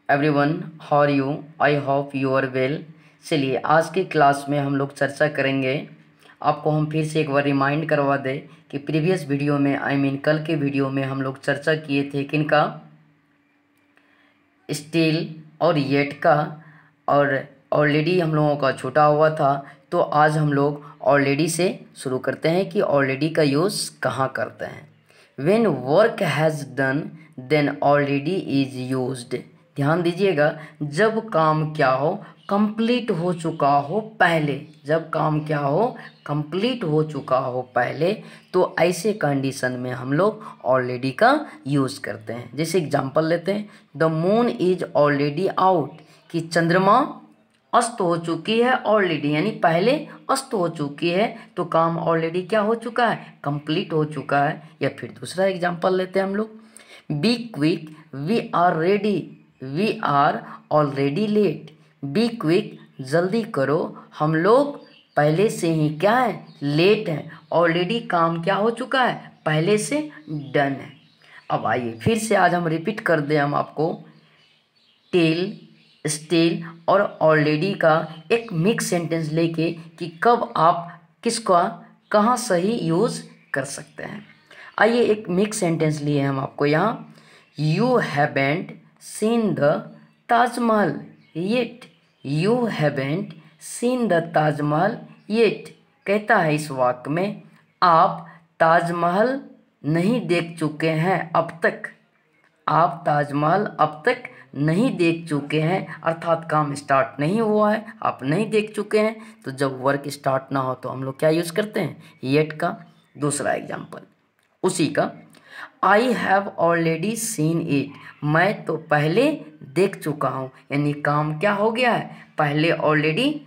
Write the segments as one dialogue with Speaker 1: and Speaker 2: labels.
Speaker 1: Everyone, how are you? I hope you are well. चलिए आज की क्लास में हम लोग चर्चा करेंगे। आपको हम फिर से एक बार रिमाइंड करवा दें कि प्रीवियस वीडियो में कल के वीडियो में हम लोग चर्चा किए थे किनका, स्टील और येट का, और ऑलरेडी हम लोगों का छूटा हुआ था। तो आज हम लोग ऑलरेडी से शुरू करते हैं कि ऑलरेडी का यूज़ कहाँ करते हैं। When work has done then already is used। ध्यान दीजिएगा, जब काम क्या हो, कंप्लीट हो चुका हो पहले, जब काम क्या हो, कंप्लीट हो चुका हो पहले, तो ऐसे कंडीशन में हम लोग ऑलरेडी का यूज़ करते हैं। जैसे एग्जांपल लेते हैं, the moon is already out, कि चंद्रमा अस्त हो चुकी है ऑलरेडी, यानी पहले अस्त हो चुकी है, तो काम ऑलरेडी क्या हो चुका है, कंप्लीट हो चुका है। या फिर दूसरा एग्जांपल लेते हैं हम लोग, be quick we are ready, we are already late. Be quick, जल्दी करो, हम लोग पहले से ही क्या है, लेट है। ऑलरेडी काम क्या हो चुका है, पहले से डन है। अब आइए फिर से आज हम रिपीट कर दें हम आपको, टेल, स्टिल और ऑलरेडी का एक मिक्स सेंटेंस लेके कि कब आप किसका कहाँ सही यूज़ कर सकते हैं। आइए एक मिक्स सेंटेंस लिए हम आपको यहाँ, you haven't seen the Taj Mahal yet, you haven't seen the Taj Mahal yet. कहता है इस वाक्य में, आप ताजमहल नहीं देख चुके हैं अब तक, आप ताजमहल अब तक नहीं देख चुके हैं, अर्थात काम स्टार्ट नहीं हुआ है, आप नहीं देख चुके हैं। तो जब वर्क स्टार्ट ना हो तो हम लोग क्या यूज़ करते हैं, येट का। दूसरा एग्जांपल उसी का, I have already seen it, मैं तो पहले देख चुका हूँ, यानी काम क्या हो गया है, पहले already,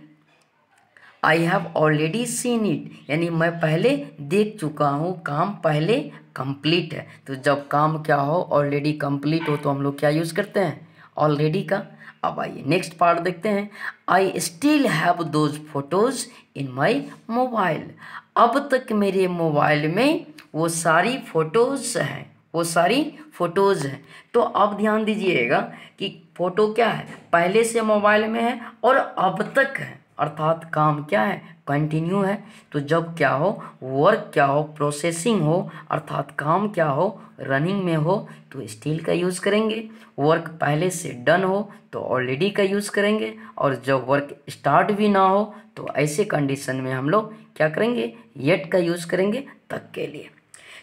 Speaker 1: I have already seen it, यानी मैं पहले देख चुका हूँ, काम पहले कंप्लीट है। तो जब काम क्या हो, ऑलरेडी कंप्लीट हो, तो हम लोग क्या यूज़ करते हैं, ऑलरेडी का। अब आइए नेक्स्ट पार्ट देखते हैं, I still have those photos in my mobile, अब तक मेरे मोबाइल में वो सारी फ़ोटोज़ हैं, वो सारी फ़ोटोज़ हैं। तो अब ध्यान दीजिएगा कि फ़ोटो क्या है, पहले से मोबाइल में है और अब तक है, अर्थात काम क्या है, कंटिन्यू है। तो जब क्या हो, वर्क क्या हो, प्रोसेसिंग हो, अर्थात काम क्या हो, रनिंग में हो, तो स्टिल का यूज़ करेंगे। वर्क पहले से डन हो तो ऑलरेडी का यूज़ करेंगे, और जब वर्क स्टार्ट भी ना हो तो ऐसे कंडीशन में हम लोग क्या करेंगे, येट का यूज़ करेंगे तक के लिए।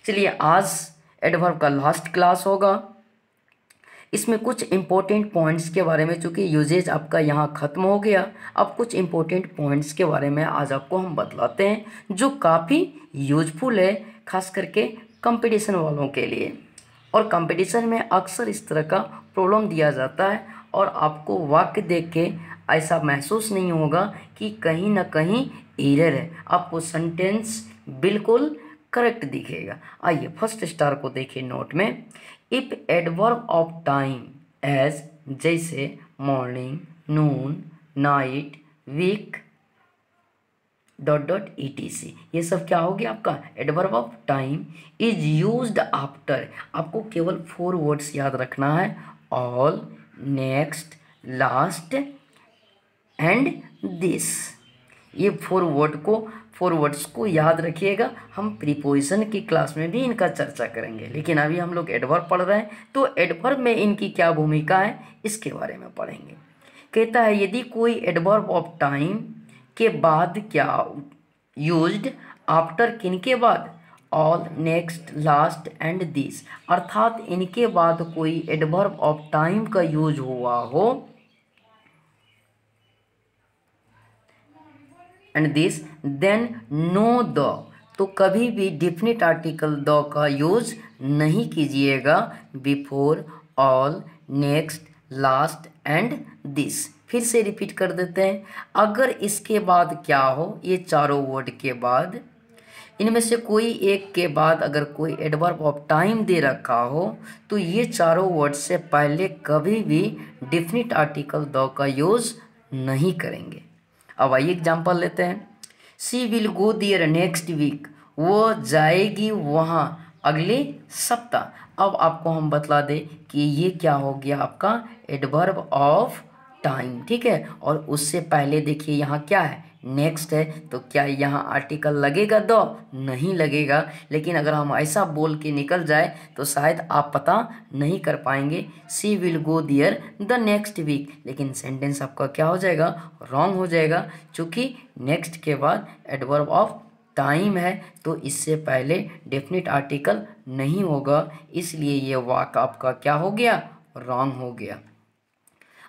Speaker 1: चलिए आज एडवर्ब का लास्ट क्लास होगा, इसमें कुछ इम्पोर्टेंट पॉइंट्स के बारे में, चूँकि यूजेज आपका यहाँ ख़त्म हो गया, अब कुछ इम्पोर्टेंट पॉइंट्स के बारे में आज आपको हम बतलाते हैं जो काफ़ी यूजफुल है, खास करके कंपटीशन वालों के लिए। और कंपटीशन में अक्सर इस तरह का प्रॉब्लम दिया जाता है, और आपको वाक्य देख के ऐसा महसूस नहीं होगा कि कहीं ना कहीं एरर है, आपको सेंटेंस बिल्कुल करेक्ट दिखेगा। आइए फर्स्ट स्टार को देखिए नोट में, if adverb of time as, जैसे morning, noon, night, week, dot dot etc, ये सब क्या हो गया आपका adverb of time, is used after, आपको केवल 4 वर्ड्स याद रखना है, all, next, last and this. ये 4 वर्ड्स को याद रखिएगा। हम प्रीपोजिशन की क्लास में भी इनका चर्चा करेंगे, लेकिन अभी हम लोग एडवर्ब पढ़ रहे हैं, तो एडवर्ब में इनकी क्या भूमिका है इसके बारे में पढ़ेंगे। कहता है यदि कोई एडवर्ब ऑफ टाइम के बाद क्या यूज्ड आफ्टर, किन के बाद, all, next, last and this, अर्थात इनके बाद कोई एडवर्ब ऑफ टाइम का यूज हुआ हो, and this, then no the, तो कभी भी डिफिनिट आर्टिकल द का यूज नहीं कीजिएगा before all, next, last and this. फिर से रिपीट कर देते हैं, अगर इसके बाद क्या हो, ये चारों वर्ड के बाद, इनमें से कोई एक के बाद अगर कोई एडवर्ब ऑफ टाइम दे रखा हो, तो ये चारों वर्ड से पहले कभी भी डिफिनिट आर्टिकल द का यूज नहीं करेंगे। अब आइए एग्जाम्पल लेते हैं, she will go there next week, वो जाएगी वहाँ अगले सप्ताह, अब आपको हम बतला दें कि ये क्या हो गया आपका एडवर्ब ऑफ टाइम, ठीक है। और उससे पहले देखिए यहाँ क्या है, नेक्स्ट है, तो क्या यहाँ आर्टिकल लगेगा? दो नहीं लगेगा। लेकिन अगर हम ऐसा बोल के निकल जाए तो शायद आप पता नहीं कर पाएंगे, she will go there the next week, लेकिन सेंटेंस आपका क्या हो जाएगा? रॉन्ग हो जाएगा, क्योंकि नेक्स्ट के बाद एडवर्ब ऑफ टाइम है तो इससे पहले डेफिनेट आर्टिकल नहीं होगा, इसलिए ये वाक आपका क्या हो गया? रॉन्ग हो गया।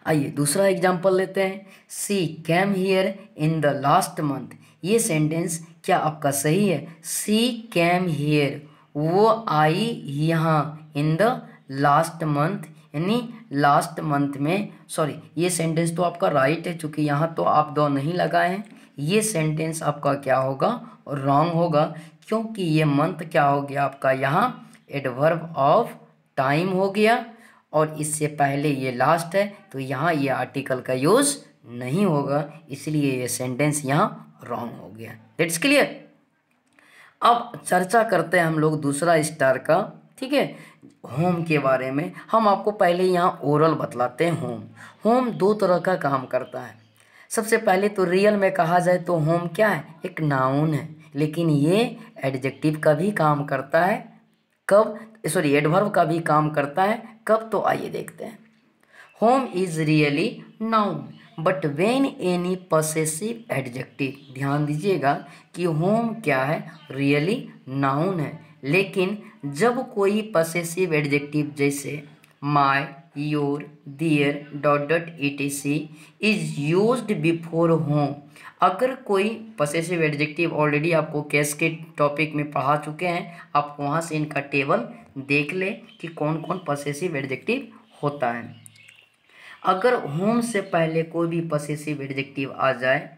Speaker 1: आइए दूसरा एग्जाम्पल लेते हैं। She came here in the last month, ये सेंटेंस क्या आपका सही है? सी कैम हियर, वो आई यहाँ, इन द लास्ट मंथ, यानी लास्ट मंथ में, सॉरी ये सेंटेंस तो आपका राइट है, चूँकि यहाँ तो आप दो नहीं लगाए हैं। ये सेंटेंस आपका क्या होगा? रॉन्ग होगा, क्योंकि ये मंथ क्या हो गया आपका यहाँ? एडवर्ब ऑफ टाइम हो गया, और इससे पहले ये लास्ट है तो यहाँ ये आर्टिकल का यूज़ नहीं होगा, इसलिए ये सेंटेंस यहाँ रॉन्ग हो गया। That's clear. अब चर्चा करते हैं हम लोग दूसरा स्टार का, ठीक है, होम के बारे में। हम आपको पहले यहाँ ओरल बतलाते हैं। होम, होम दो तरह का काम करता है। सबसे पहले तो रियल में कहा जाए तो होम क्या है? एक नाउन है, लेकिन ये एडजेक्टिव का भी काम करता है। कब? सॉरी, एडवर्ब का भी काम करता है। कब? तो आइए देखते हैं। Home is really noun but when any possessive adjective, ध्यान दीजिएगा कि होम क्या है? रियली नाउन है, लेकिन जब कोई पॉसेसिव एडजेक्टिव जैसे my, your, their dot dot etc is used before home, अगर कोई पॉसेसिव एडजेक्टिव ऑलरेडी आपको केस के टॉपिक में पढ़ा चुके हैं, आप वहाँ से इनका टेबल देख ले कि कौन कौन पॉसेसिव एडजेक्टिव होता है। अगर होम से पहले कोई भी पॉसेसिव एडजेक्टिव आ जाए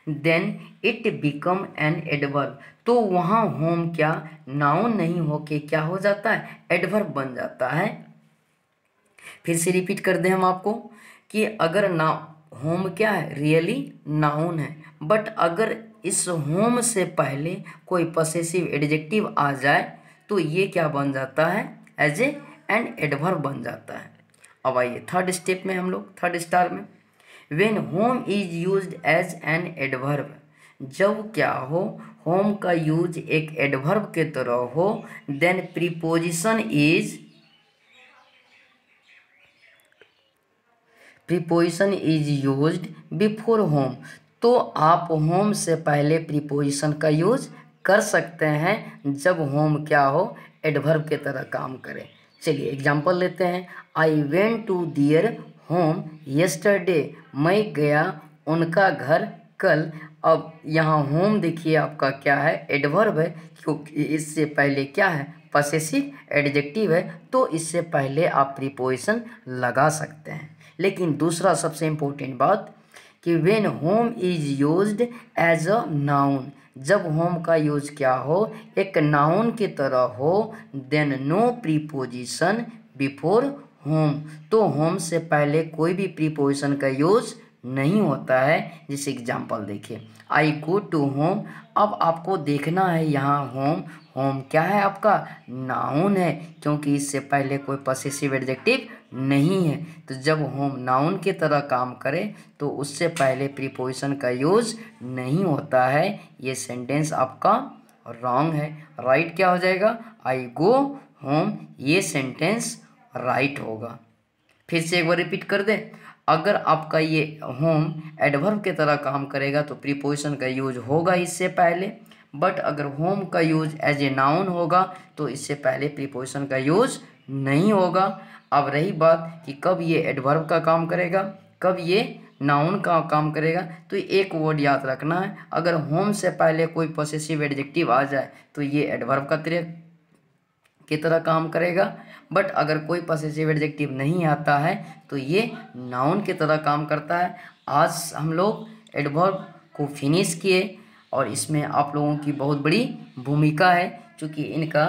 Speaker 1: then it become an adverb, तो वहाँ होम क्या नाउन नहीं होके क्या हो जाता है? एडवर्ब बन जाता है। फिर से रिपीट कर दें हम आपको कि अगर ना होम क्या है? रियली नाउन है, बट अगर इस होम से पहले कोई पॉसेसिव एडजेक्टिव आ जाए तो ये क्या बन जाता है? एज एन एडवर्ब बन जाता है। अब आइए थर्ड स्टेप में हम लोग, थर्ड स्टार में, when home is used as an adverb, जब क्या हो? होम का यूज एक एडवर्ब के तरह हो, then preposition is used before home, तो आप होम से पहले प्रीपोजिशन का यूज कर सकते हैं जब होम क्या हो? एडवर्ब के तरह काम करे। चलिए एग्जांपल लेते हैं। I went to their home yesterday, मैं गया उनका घर कल। अब यहाँ होम देखिए आपका क्या है? एडवर्ब है, क्योंकि इससे पहले क्या है? पॉसेसिव एडजेक्टिव है, तो इससे पहले आप प्रीपोजिशन लगा सकते हैं। लेकिन दूसरा सबसे इम्पोर्टेंट बात कि when home is used as a noun, जब होम का यूज क्या हो? एक नाउन की तरह हो, then no preposition before home, तो होम से पहले कोई भी प्रीपोजिशन का यूज नहीं होता है। जैसे एग्जाम्पल देखिए, आई गो टू होम। अब आपको देखना है यहाँ होम, होम क्या है आपका? नाउन है, क्योंकि इससे पहले कोई पॉसेसिव एडजेक्टिव नहीं है। तो जब होम नाउन की तरह काम करे तो उससे पहले प्रीपोजिशन का यूज नहीं होता है। ये सेंटेंस आपका रॉन्ग है। राइट क्या हो जाएगा? आई गो होम, ये सेंटेंस राइट होगा। फिर से एक बार रिपीट कर दे। अगर आपका ये होम एडवर्ब के तरह काम करेगा तो प्रीपोजिशन का यूज होगा इससे पहले, बट अगर होम का यूज एज ए नाउन होगा तो इससे पहले प्रीपोजिशन का यूज नहीं होगा। अब रही बात कि कब ये एडवर्ब का काम करेगा, कब ये नाउन का काम करेगा, तो एक वर्ड याद रखना है, अगर होम से पहले कोई पॉसेसिव एडजेक्टिव आ जाए तो ये एडवर्ब का की तरह काम करेगा, बट अगर कोई पॉसेसिव एडजेक्टिव नहीं आता है तो ये नाउन की तरह काम करता है। आज हम लोग एडवर्ब को फिनिश किए और इसमें आप लोगों की बहुत बड़ी भूमिका है, क्योंकि इनका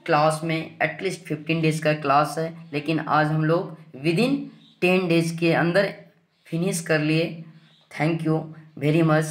Speaker 1: क्लास में एटलीस्ट 15 डेज़ का क्लास है, लेकिन आज हम लोग विदिन 10 डेज़ के अंदर फिनिश कर लिए। Thank you very much.